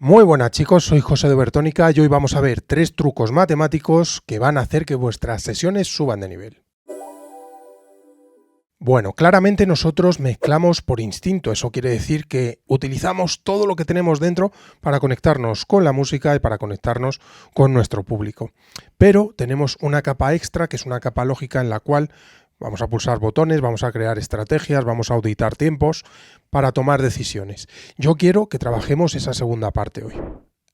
Muy buenas chicos, soy José de Bertónica y hoy vamos a ver 3 trucos matemáticos que van a hacer que vuestras sesiones suban de nivel. Bueno, claramente nosotros mezclamos por instinto, eso quiere decir que utilizamos todo lo que tenemos dentro para conectarnos con la música y para conectarnos con nuestro público. Pero tenemos una capa extra, que es una capa lógica en la cual vamos a pulsar botones, vamos a crear estrategias, vamos a auditar tiempos para tomar decisiones. Yo quiero que trabajemos esa segunda parte hoy.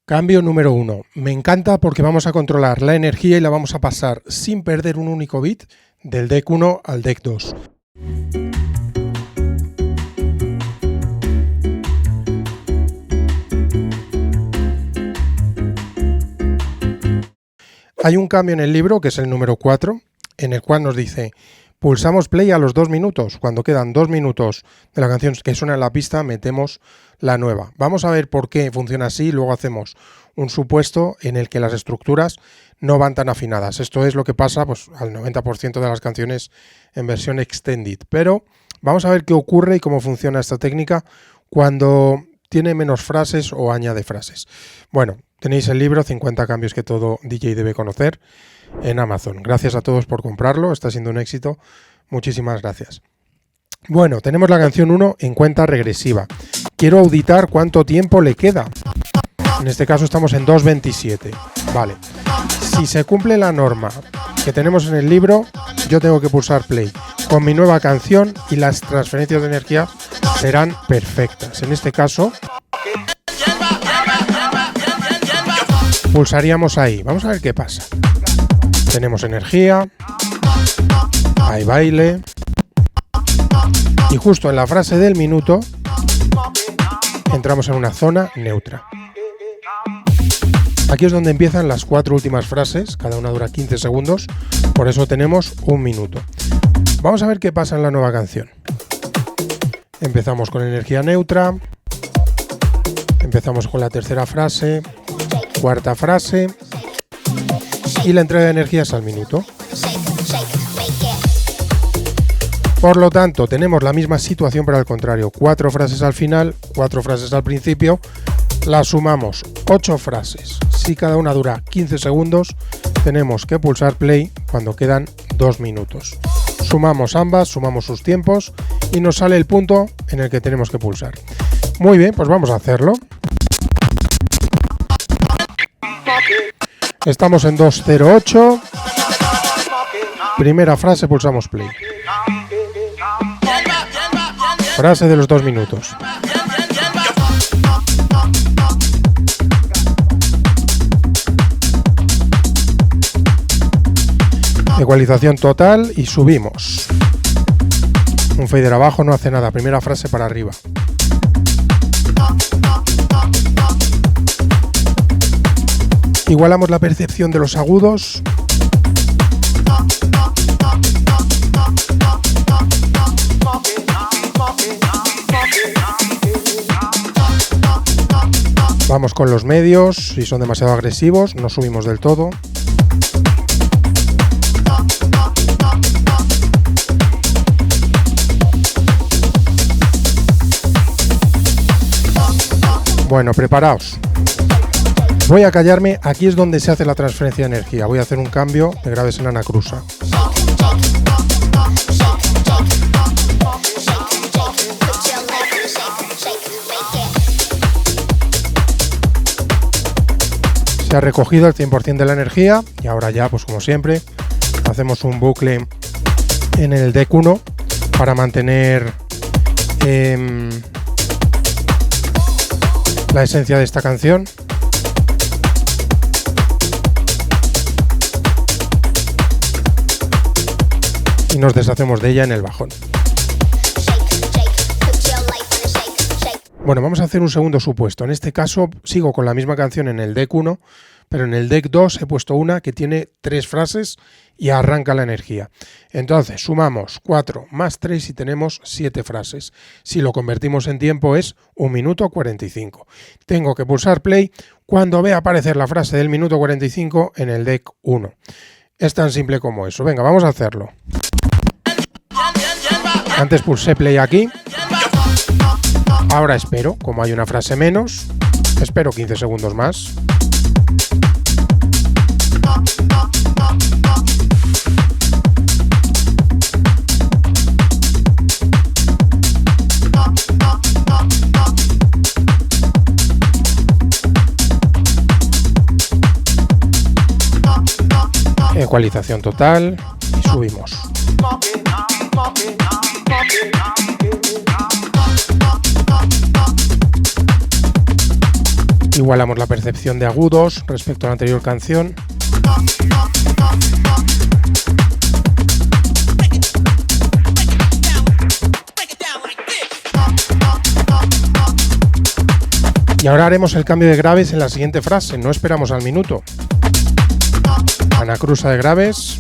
Cambio número 1. Me encanta porque vamos a controlar la energía y la vamos a pasar sin perder un único bit del deck 1 al deck 2. Hay un cambio en el libro, que es el número 4, en el cual nos dice: pulsamos play a los 2 minutos. Cuando quedan 2 minutos de la canción que suena en la pista, metemos la nueva. Vamos a ver por qué funciona así, luego hacemos un supuesto en el que las estructuras no van tan afinadas. Esto es lo que pasa pues, al 90% de las canciones en versión extended. Pero vamos a ver qué ocurre y cómo funciona esta técnica cuando tiene menos frases o añade frases. Bueno, tenéis el libro 50 cambios que todo DJ debe conocer en Amazon. Gracias a todos por comprarlo, está siendo un éxito. Muchísimas gracias. Bueno, tenemos la canción 1 en cuenta regresiva. Quiero auditar cuánto tiempo le queda. En este caso estamos en 2:27. Vale. Si se cumple la norma que tenemos en el libro, yo tengo que pulsar play con mi nueva canción y las transferencias de energía serán perfectas. En este caso, pulsaríamos ahí. Vamos a ver qué pasa. Tenemos energía, hay baile y justo en la frase del minuto entramos en una zona neutra. Aquí es donde empiezan las 4 últimas frases, cada una dura 15 segundos, por eso tenemos un minuto. Vamos a ver qué pasa en la nueva canción. Empezamos con energía neutra, empezamos con la tercera frase, cuarta frase y la entrega de energía es al minuto. Por lo tanto, tenemos la misma situación pero al contrario. 4 frases al final, 4 frases al principio. Las sumamos 8 frases. Si cada una dura 15 segundos, tenemos que pulsar play cuando quedan 2 minutos. Sumamos ambas, sumamos sus tiempos y nos sale el punto en el que tenemos que pulsar. Muy bien, pues vamos a hacerlo. Estamos en 2:08. Primera frase, pulsamos play. Frase de los 2 minutos. Ecualización total y subimos. Un fader abajo no hace nada. Primera frase para arriba. Igualamos la percepción de los agudos. Vamos con los medios. Si son demasiado agresivos, no subimos del todo. Bueno, preparaos. Voy a callarme, aquí es donde se hace la transferencia de energía. Voy a hacer un cambio de graves en anacrusa. Se ha recogido el 100% de la energía y ahora ya, pues como siempre, hacemos un bucle en el deck 1 para mantener la esencia de esta canción. Y nos deshacemos de ella en el bajón. Bueno, vamos a hacer un segundo supuesto. En este caso sigo con la misma canción en el deck 1, pero en el deck 2 he puesto una que tiene 3 frases y arranca la energía. Entonces sumamos 4 más 3 y tenemos 7 frases. Si lo convertimos en tiempo es 1 minuto 45. Tengo que pulsar play cuando vea aparecer la frase del minuto 45 en el deck 1. Es tan simple como eso. Venga, vamos a hacerlo. Antes pulsé play aquí. Ahora espero, como hay una frase menos, Espero 15 segundos más. Ecualización total y subimos. Igualamos la percepción de agudos respecto a la anterior canción. Y ahora haremos el cambio de graves en la siguiente frase, no esperamos al minuto. Anacrusa de graves.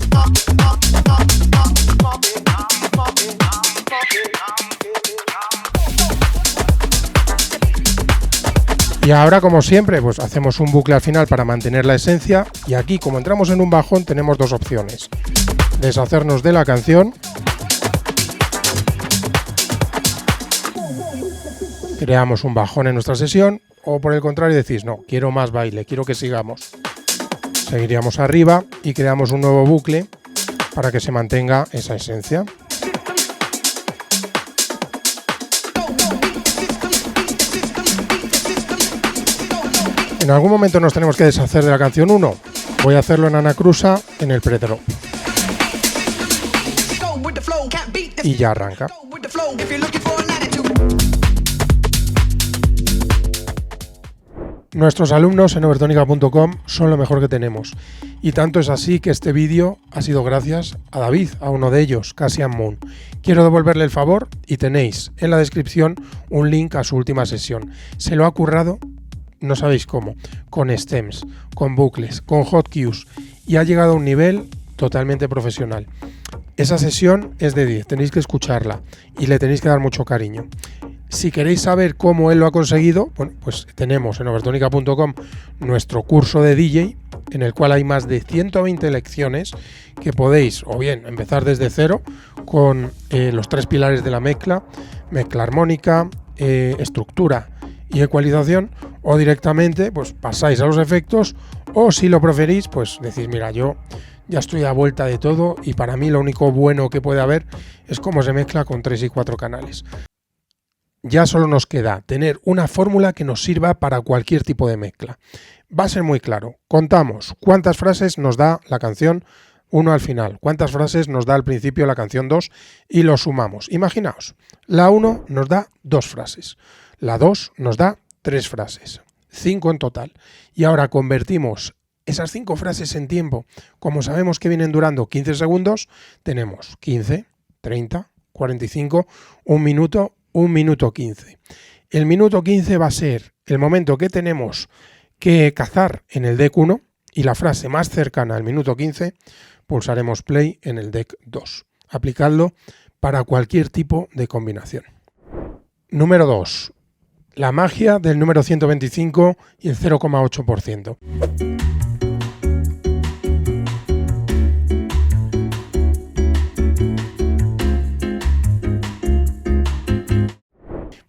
Y ahora, como siempre, pues hacemos un bucle al final para mantener la esencia. Y aquí, como entramos en un bajón, tenemos dos opciones. Deshacernos de la canción. Creamos un bajón en nuestra sesión. O por el contrario decís, no, quiero más baile, quiero que sigamos. Seguiríamos arriba y creamos un nuevo bucle para que se mantenga esa esencia. En algún momento nos tenemos que deshacer de la canción 1. Voy a hacerlo en Anacrusa en el pre-drop. Y ya arranca. Nuestros alumnos en Overtonica.com son lo mejor que tenemos. Y tanto es así que este vídeo ha sido gracias a David, a uno de ellos, Cassian Moon. Quiero devolverle el favor y tenéis en la descripción un link a su última sesión. Se lo ha currado, no sabéis cómo, con stems, con bucles, con hot cues y ha llegado a un nivel totalmente profesional. Esa sesión es de 10, tenéis que escucharla y le tenéis que dar mucho cariño. Si queréis saber cómo él lo ha conseguido, bueno, pues tenemos en Overtonica.com nuestro curso de DJ, en el cual hay más de 120 lecciones que podéis o bien empezar desde cero con los 3 pilares de la mezcla armónica, estructura y ecualización, o directamente pues pasáis a los efectos, o si lo preferís pues decís, mira, yo ya estoy a vuelta de todo y para mí lo único bueno que puede haber es cómo se mezcla con 3 y 4 canales. Ya solo nos queda tener una fórmula que nos sirva para cualquier tipo de mezcla. Va a ser muy claro. Contamos cuántas frases nos da la canción 1 al final, cuántas frases nos da al principio la canción 2 y lo sumamos. Imaginaos, la 1 nos da 2 frases, la 2 nos da 3 frases, 5 en total. Y ahora convertimos esas 5 frases en tiempo. Como sabemos que vienen durando 15 segundos, tenemos 15, 30, 45, 1 minuto 15. El minuto 15 va a ser el momento que tenemos que cazar en el deck 1 y la frase más cercana al minuto 15 pulsaremos play en el deck 2. Aplicadlo para cualquier tipo de combinación. Número 2. La magia del número 125 y el 0,8%.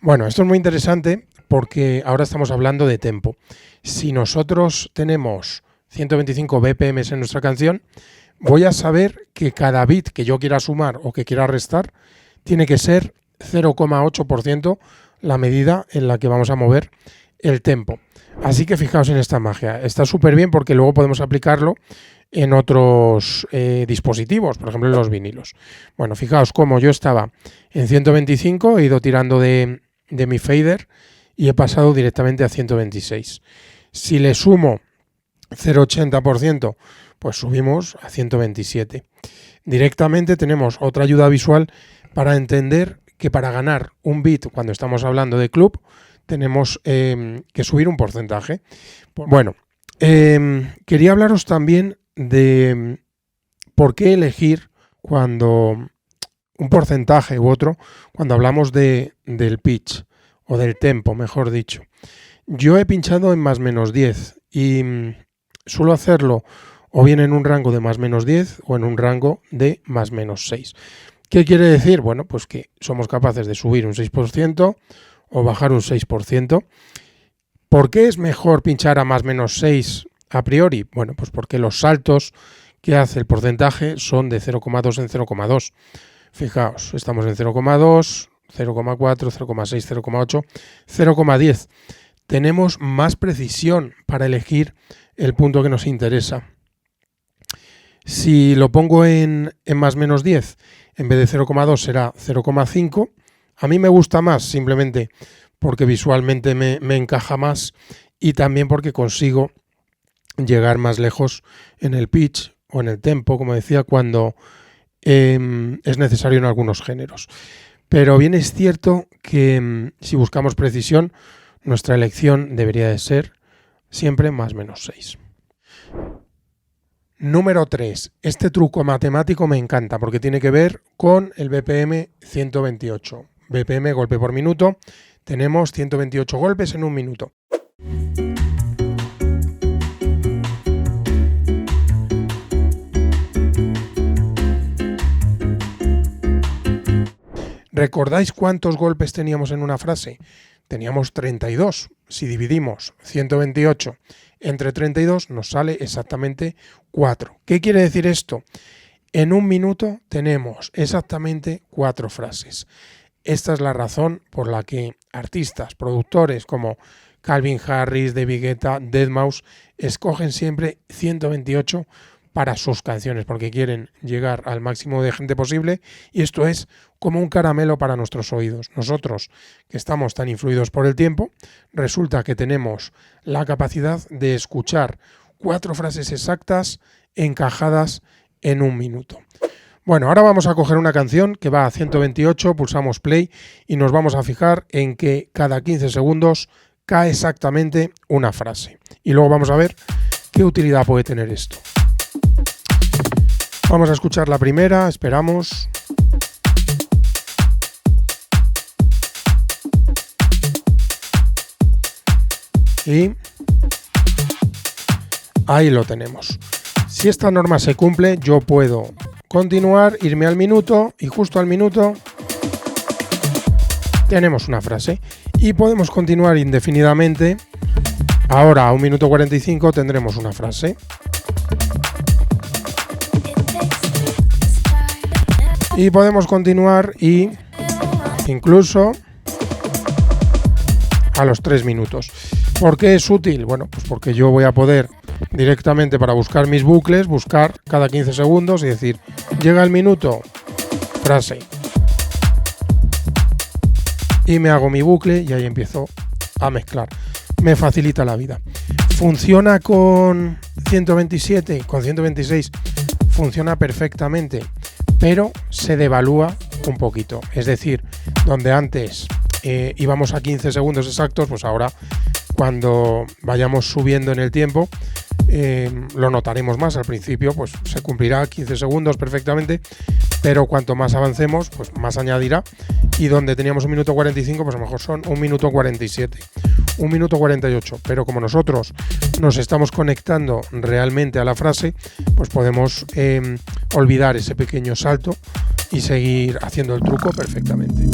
Bueno, esto es muy interesante porque ahora estamos hablando de tempo. Si nosotros tenemos 125 BPM en nuestra canción, voy a saber que cada bit que yo quiera sumar o que quiera restar tiene que ser 0,8% la medida en la que vamos a mover el tempo. Así que fijaos en esta magia. Está súper bien porque luego podemos aplicarlo en otros dispositivos, por ejemplo en los vinilos. Bueno, fijaos cómo yo estaba en 125, he ido tirando de mi fader y he pasado directamente a 126. Si le sumo 0,80%, pues subimos a 127. Directamente tenemos otra ayuda visual para entender que para ganar un bit cuando estamos hablando de club tenemos que subir un porcentaje. Bueno, quería hablaros también de por qué elegir cuando un porcentaje u otro cuando hablamos del pitch o del tempo, mejor dicho. Yo he pinchado en más menos 10 y suelo hacerlo o bien en un rango de más menos 10 o en un rango de más menos 6. ¿Qué quiere decir? Bueno, pues que somos capaces de subir un 6% o bajar un 6%. ¿Por qué es mejor pinchar a +/-6 a priori? Bueno, pues porque los saltos que hace el porcentaje son de 0,2 en 0,2. Fijaos, estamos en 0,2, 0,4, 0,6, 0,8, 0,10. Tenemos más precisión para elegir el punto que nos interesa. Si lo pongo en +/-10, en vez de 0,2 será 0,5. A mí me gusta más simplemente porque visualmente me encaja más y también porque consigo llegar más lejos en el pitch o en el tempo, como decía, cuando es necesario en algunos géneros. Pero bien es cierto que si buscamos precisión, nuestra elección debería de ser siempre +/-6. Número 3. Este truco matemático me encanta porque tiene que ver con el BPM 128. BPM, golpe por minuto. Tenemos 128 golpes en un minuto. ¿Recordáis cuántos golpes teníamos en una frase? Teníamos 32. Si dividimos 128 entre 32 nos sale exactamente 4. ¿Qué quiere decir esto? En un minuto tenemos exactamente 4 frases. Esta es la razón por la que artistas, productores como Calvin Harris, David Guetta, Deadmau5 escogen siempre 128 para sus canciones, porque quieren llegar al máximo de gente posible y esto es como un caramelo para nuestros oídos. Nosotros, que estamos tan influidos por el tiempo, resulta que tenemos la capacidad de escuchar 4 frases exactas encajadas en un minuto. Bueno, ahora vamos a coger una canción que va a 128, pulsamos play y nos vamos a fijar en que cada 15 segundos cae exactamente una frase. Y luego vamos a ver qué utilidad puede tener esto. Vamos a escuchar la primera, esperamos. Y ahí lo tenemos. Si esta norma se cumple, yo puedo continuar, irme al minuto y justo al minuto tenemos una frase. Y podemos continuar indefinidamente. Ahora a 1 minuto 45 tendremos una frase. Y podemos continuar y incluso a los 3 minutos. ¿Por qué es útil? Bueno, pues porque yo voy a poder directamente para buscar mis bucles, buscar cada 15 segundos y decir, llega el minuto, frase. Y me hago mi bucle y ahí empiezo a mezclar. Me facilita la vida. ¿Funciona con 127? Con 126 funciona perfectamente, pero se devalúa un poquito. Es decir, donde antes íbamos a 15 segundos exactos, pues ahora cuando vayamos subiendo en el tiempo lo notaremos más. Al principio pues se cumplirá 15 segundos perfectamente, pero cuanto más avancemos pues más añadirá, y donde teníamos 1 minuto 45 pues a lo mejor son 1 minuto 47, 1 minuto 48, pero como nosotros nos estamos conectando realmente a la frase, pues podemos olvidar ese pequeño salto y seguir haciendo el truco perfectamente.